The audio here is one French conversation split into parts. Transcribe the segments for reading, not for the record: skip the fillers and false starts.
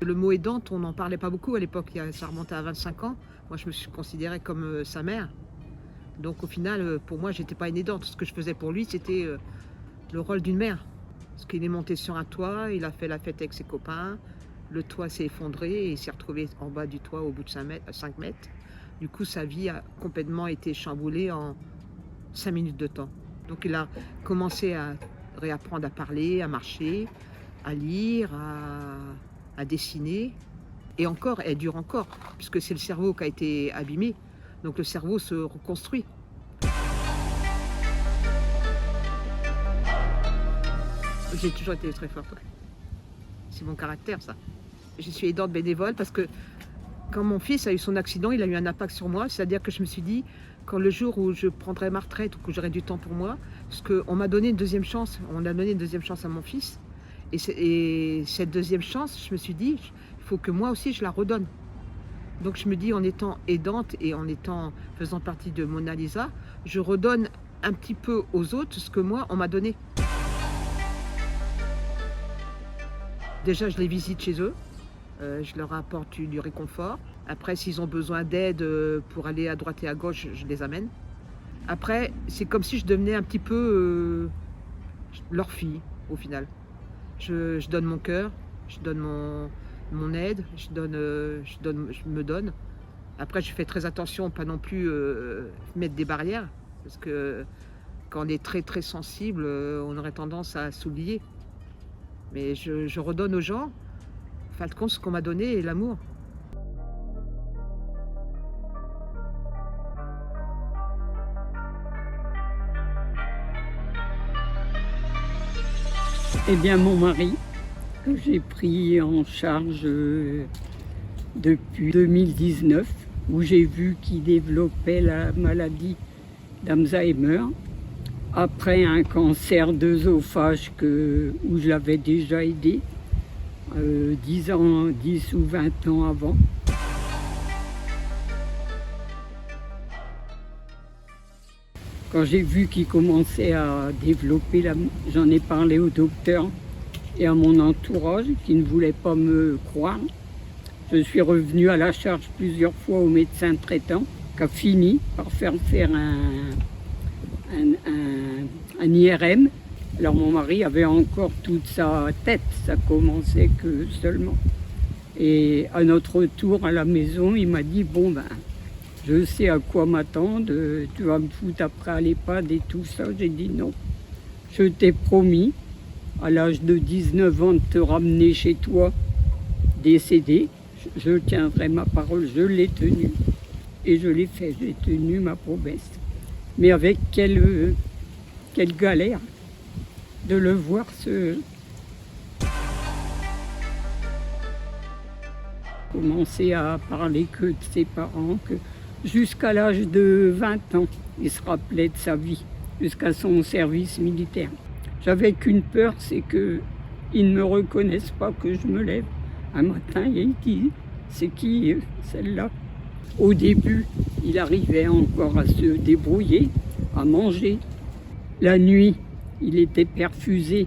Le mot aidante, on n'en parlait pas beaucoup à l'époque, ça remontait à 25 ans. Moi, je me suis considérée comme sa mère. Donc au final, pour moi, j'étais pas une aidante. Ce que je faisais pour lui, c'était le rôle d'une mère. Parce qu'il est monté sur un toit, il a fait la fête avec ses copains, le toit s'est effondré et il s'est retrouvé en bas du toit au bout de 5 mètres. Du coup, sa vie a complètement été chamboulée en 5 minutes de temps. Donc il a commencé à réapprendre à parler, à marcher, à lire, à dessiner. Et encore, elle dure encore, puisque c'est le cerveau qui a été abîmé. Donc le cerveau se reconstruit. J'ai toujours été très forte, ouais. C'est mon caractère, ça. Je suis aidante bénévole parce que quand mon fils a eu son accident, il a eu un impact sur moi. C'est-à-dire que je me suis dit, quand le jour où je prendrai ma retraite ou que j'aurai du temps pour moi, parce qu'on m'a donné une deuxième chance, on a donné une deuxième chance à mon fils. Et cette deuxième chance, je me suis dit, il faut que moi aussi je la redonne. Donc je me dis, en étant aidante et faisant partie de Mona Lisa, je redonne un petit peu aux autres ce que moi, on m'a donné. Déjà, je les visite chez eux, je leur apporte du réconfort. Après, s'ils ont besoin d'aide pour aller à droite et à gauche, je les amène. Après, c'est comme si je devenais un petit peu leur fille, au final. Je donne mon cœur, je donne mon aide, je me donne. Après, je fais très attention, pas non plus mettre des barrières, parce que quand on est très très sensible, on aurait tendance à s'oublier. Mais je redonne aux gens, en fin de compte, ce qu'on m'a donné et l'amour. Eh bien, mon mari, que j'ai pris en charge depuis 2019, où j'ai vu qu'il développait la maladie d'Alzheimer, après un cancer d'œsophage où je l'avais déjà aidé 10 ou 20 ans avant. Quand j'ai vu qu'il commençait à développer, j'en ai parlé au docteur et à mon entourage qui ne voulait pas me croire. Je suis revenue à la charge plusieurs fois au médecin traitant qui a fini par faire un IRM. Alors mon mari avait encore toute sa tête, ça commençait que seulement. Et à notre retour à la maison, il m'a dit, bon ben, je sais à quoi m'attendre, tu vas me foutre après à l'EHPAD et tout ça. J'ai dit non. Je t'ai promis, à l'âge de 19 ans, de te ramener chez toi, décédé. Je tiendrai ma parole, je l'ai tenue. Et je l'ai fait, j'ai tenu ma promesse. Mais avec quelle galère de le voir commencer à parler que de ses parents, que jusqu'à l'âge de 20 ans, il se rappelait de sa vie, jusqu'à son service militaire. J'avais qu'une peur, c'est qu'ils ne me reconnaissent pas que je me lève. Un matin, il dit, c'est qui celle-là? Au début, il arrivait encore à se débrouiller, à manger. La nuit, il était perfusé.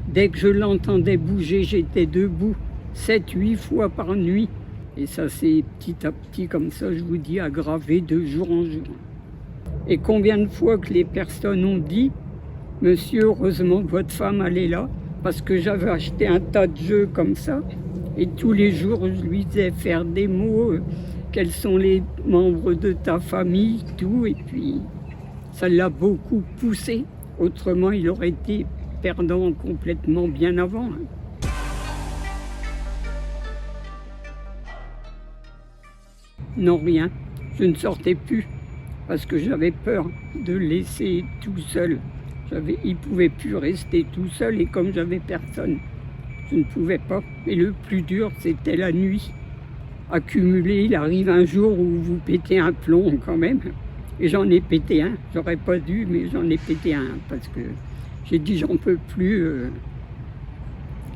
Dès que je l'entendais bouger, j'étais debout 7-8 fois par nuit. Et ça s'est petit à petit, comme ça, je vous dis, aggravé de jour en jour. Et combien de fois que les personnes ont dit, monsieur, heureusement que votre femme, elle est là, parce que j'avais acheté un tas de jeux comme ça. Et tous les jours, je lui faisais faire des mots, quels sont les membres de ta famille, tout. Et puis, ça l'a beaucoup poussé. Autrement, il aurait été perdant complètement bien avant. Non, rien. Je ne sortais plus parce que j'avais peur de le laisser tout seul. Il ne pouvait plus rester tout seul et comme j'avais personne, je ne pouvais pas. Et le plus dur, c'était la nuit. Accumulé, il arrive un jour où vous pétez un plomb quand même. Et j'en ai pété un. J'aurais pas dû, mais j'en ai pété un parce que j'ai dit j'en peux plus.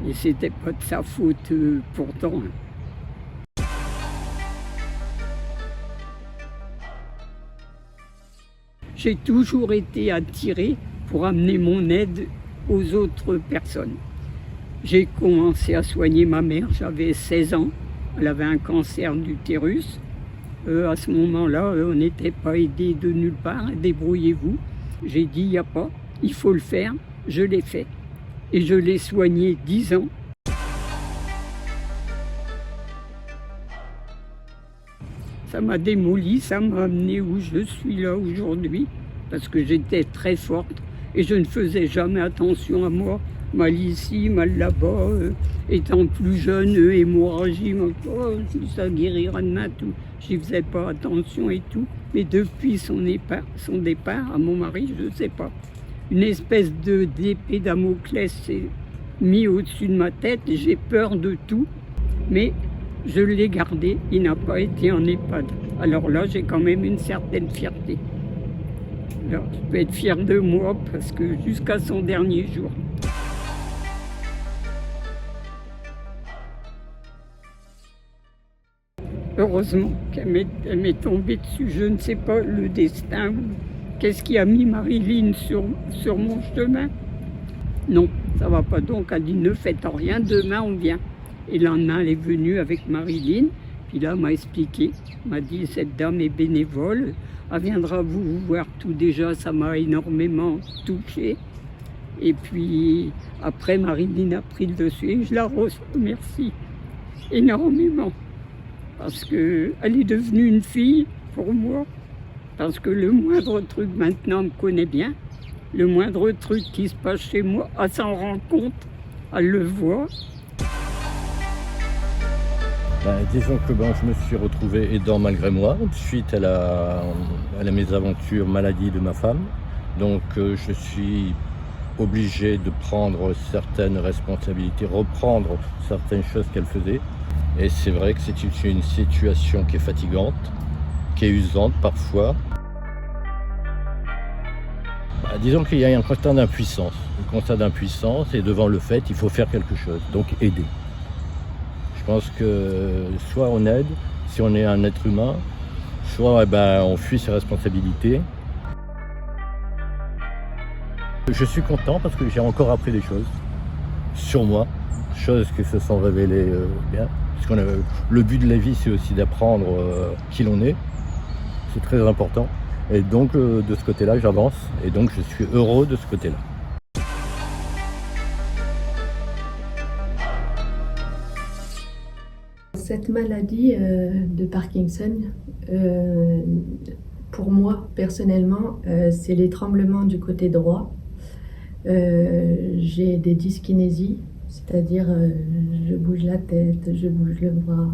Et c'était pas de sa faute pourtant. J'ai toujours été attirée pour amener mon aide aux autres personnes. J'ai commencé à soigner ma mère, j'avais 16 ans. Elle avait un cancer d'utérus. À ce moment-là, on n'était pas aidé de nulle part. Débrouillez-vous. J'ai dit, il n'y a pas, il faut le faire. Je l'ai fait. Et je l'ai soignée 10 ans. Ça m'a démoli, ça m'a amené où je suis là aujourd'hui, parce que j'étais très forte et je ne faisais jamais attention à moi. Mal ici, mal là-bas, étant plus jeune, hémorragie, oh, si ça guérira demain, tout. J'y faisais pas attention et tout. Mais depuis son départ à mon mari, je ne sais pas. Une espèce d'épée Damoclès s'est mise au-dessus de ma tête. J'ai peur de tout, mais je l'ai gardé. Il n'a pas été en EHPAD. Alors là, j'ai quand même une certaine fierté. Alors, je peux être fière de moi parce que jusqu'à son dernier jour. Heureusement qu'elle m'est tombée dessus. Je ne sais pas le destin, qu'est-ce qui a mis Marilyn sur mon chemin. Non, ça ne va pas. Donc elle dit ne faites rien, demain on vient. Et le lendemain elle est venue avec Marilyn, puis là elle m'a expliqué, elle m'a dit cette dame est bénévole, elle viendra vous voir tout. Déjà ça m'a énormément touchée. Et puis après Marilyn a pris le dessus et je la remercie énormément. Parce qu'elle est devenue une fille pour moi. Parce que le moindre truc, maintenant, elle me connaît bien. Le moindre truc qui se passe chez moi, elle s'en rend compte, elle le voit. Disons que je me suis retrouvé aidant malgré moi, suite à la mésaventure maladie de ma femme. Donc je suis obligé de prendre certaines responsabilités, reprendre certaines choses qu'elle faisait. Et c'est vrai que c'est une situation qui est fatigante, qui est usante parfois. Disons qu'il y a un constat d'impuissance. Le constat d'impuissance et devant le fait, il faut faire quelque chose, donc aider. Je pense que soit on aide, si on est un être humain, soit on fuit ses responsabilités. Je suis content parce que j'ai encore appris des choses sur moi, choses qui se sont révélées bien. Parce que le but de la vie, c'est aussi d'apprendre qui l'on est. C'est très important. Et donc, de ce côté-là, j'avance. Et donc, je suis heureux de ce côté-là. Cette maladie de Parkinson, pour moi, personnellement, c'est les tremblements du côté droit. J'ai des dyskinésies. C'est-à-dire, je bouge la tête, je bouge le bras,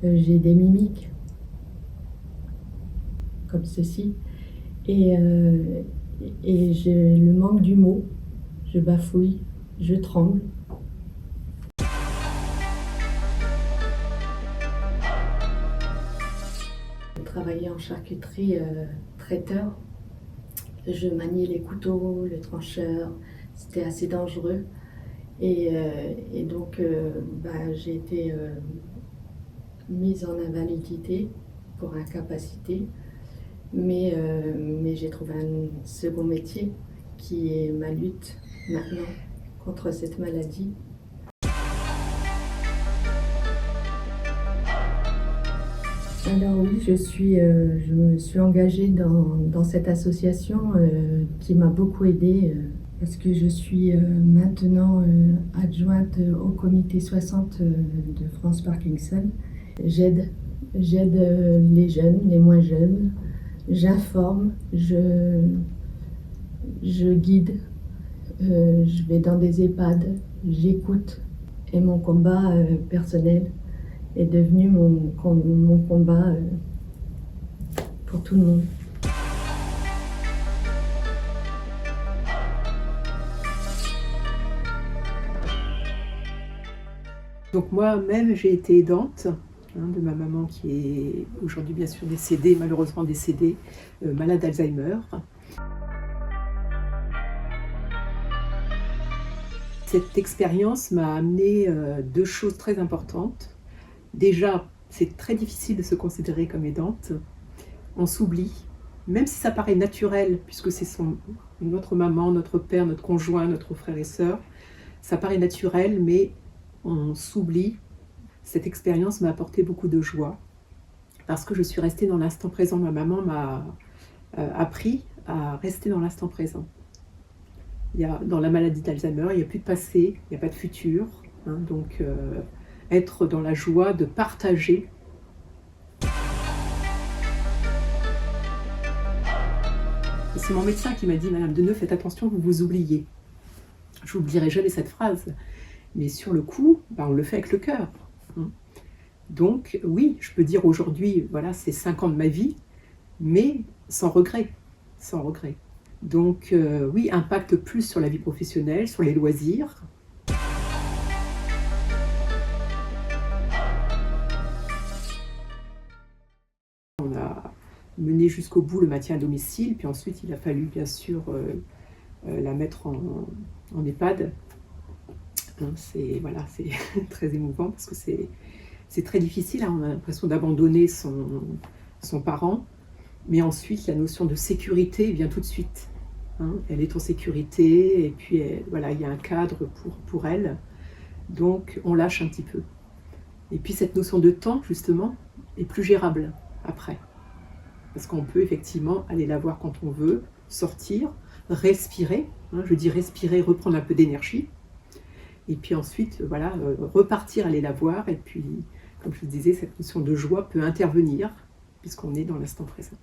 j'ai des mimiques, comme ceci. Et j'ai le manque du mot, je bafouille, je tremble. Je travaillais en charcuterie traiteur. Je maniais les couteaux, le trancheur, c'était assez dangereux. Et donc, j'ai été mise en invalidité pour incapacité, mais j'ai trouvé un second métier qui est ma lutte maintenant contre cette maladie. Alors oui, je me suis engagée dans cette association qui m'a beaucoup aidée. Parce que je suis maintenant adjointe au comité 60 de France Parkinson. J'aide les jeunes, les moins jeunes. J'informe, je guide, je vais dans des EHPAD, j'écoute. Et mon combat personnel est devenu mon combat pour tout le monde. Donc moi-même, j'ai été aidante de ma maman qui est aujourd'hui bien sûr décédée, malheureusement décédée, malade d'Alzheimer. Cette expérience m'a amené deux choses très importantes. Déjà, c'est très difficile de se considérer comme aidante. On s'oublie, même si ça paraît naturel, puisque c'est notre maman, notre père, notre conjoint, notre frère et sœur. Ça paraît naturel, mais on s'oublie. Cette expérience m'a apporté beaucoup de joie parce que je suis restée dans l'instant présent. Ma maman m'a appris à rester dans l'instant présent. Dans la maladie d'Alzheimer, il n'y a plus de passé, il n'y a pas de futur. Donc, être dans la joie de partager. C'est mon médecin qui m'a dit « Madame Deneuve, faites attention, vous vous oubliez ». Je n'oublierai jamais cette phrase. Mais sur le coup, on le fait avec le cœur. Donc oui, je peux dire aujourd'hui, voilà, c'est 5 ans de ma vie, mais sans regret. Sans regret. Donc oui, impact plus sur la vie professionnelle, sur les loisirs. On a mené jusqu'au bout le maintien à domicile, puis ensuite il a fallu bien sûr la mettre en EHPAD. C'est voilà, très émouvant parce que c'est très difficile, on a l'impression d'abandonner son parent, mais ensuite la notion de sécurité vient tout de suite. Elle est en sécurité et puis voilà, il y a un cadre pour elle, donc on lâche un petit peu. Et puis cette notion de temps justement est plus gérable après, parce qu'on peut effectivement aller la voir quand on veut, sortir, respirer, je dis respirer, reprendre un peu d'énergie, et puis ensuite voilà, repartir, aller la voir, et puis comme je vous disais, cette notion de joie peut intervenir puisqu'on est dans l'instant présent.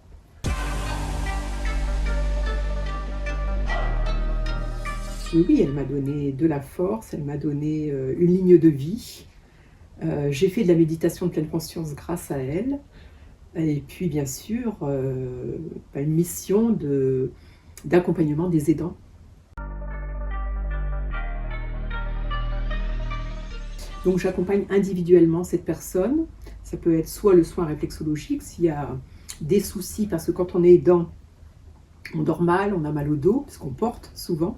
Oui, elle m'a donné de la force, elle m'a donné une ligne de vie. J'ai fait de la méditation de pleine conscience grâce à elle. Et puis bien sûr, une mission d'accompagnement des aidants. Donc j'accompagne individuellement cette personne. Ça peut être soit le soin réflexologique, s'il y a des soucis, parce que quand on est aidant, on dort mal, on a mal au dos, parce qu'on porte souvent.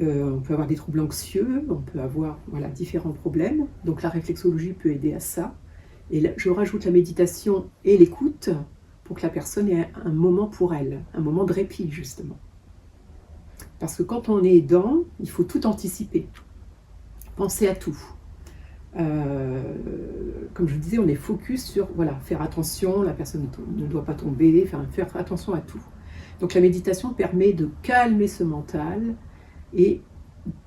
On peut avoir des troubles anxieux, on peut avoir différents problèmes. Donc la réflexologie peut aider à ça. Et là, je rajoute la méditation et l'écoute pour que la personne ait un moment pour elle, un moment de répit justement. Parce que quand on est aidant, il faut tout anticiper, penser à tout. Comme je vous disais, on est focus sur faire attention, la personne ne doit pas tomber, faire attention à tout. Donc la méditation permet de calmer ce mental et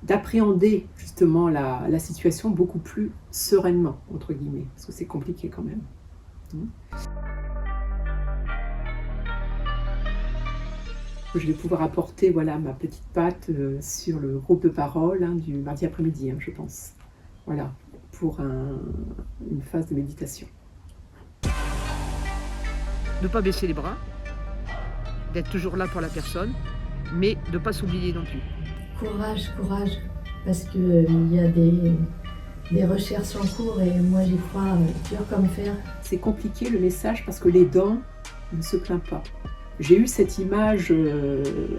d'appréhender justement la situation beaucoup plus sereinement, entre guillemets, parce que c'est compliqué quand même. Je vais pouvoir apporter ma petite patte sur le groupe de parole du mardi après-midi, je pense. Voilà, pour une phase de méditation. Ne pas baisser les bras, d'être toujours là pour la personne, mais de ne pas s'oublier non plus. Courage, courage, parce qu'il y a des recherches en cours et moi j'y crois dur comme fer. C'est compliqué le message parce que l'aidant ne se plaint pas. J'ai eu cette image,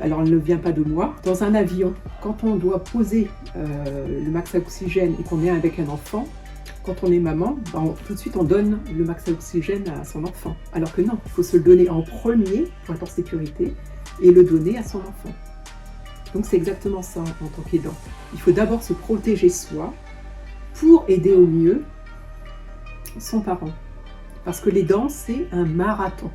alors elle ne vient pas de moi, dans un avion. Quand on doit poser le max à oxygène et qu'on est avec un enfant, quand on est maman, tout de suite on donne le max à oxygène à son enfant. Alors que non, il faut se le donner en premier pour être en sécurité et le donner à son enfant. Donc c'est exactement ça en tant qu'aidant. Il faut d'abord se protéger soi pour aider au mieux son parent. Parce que l'aidant, c'est un marathon.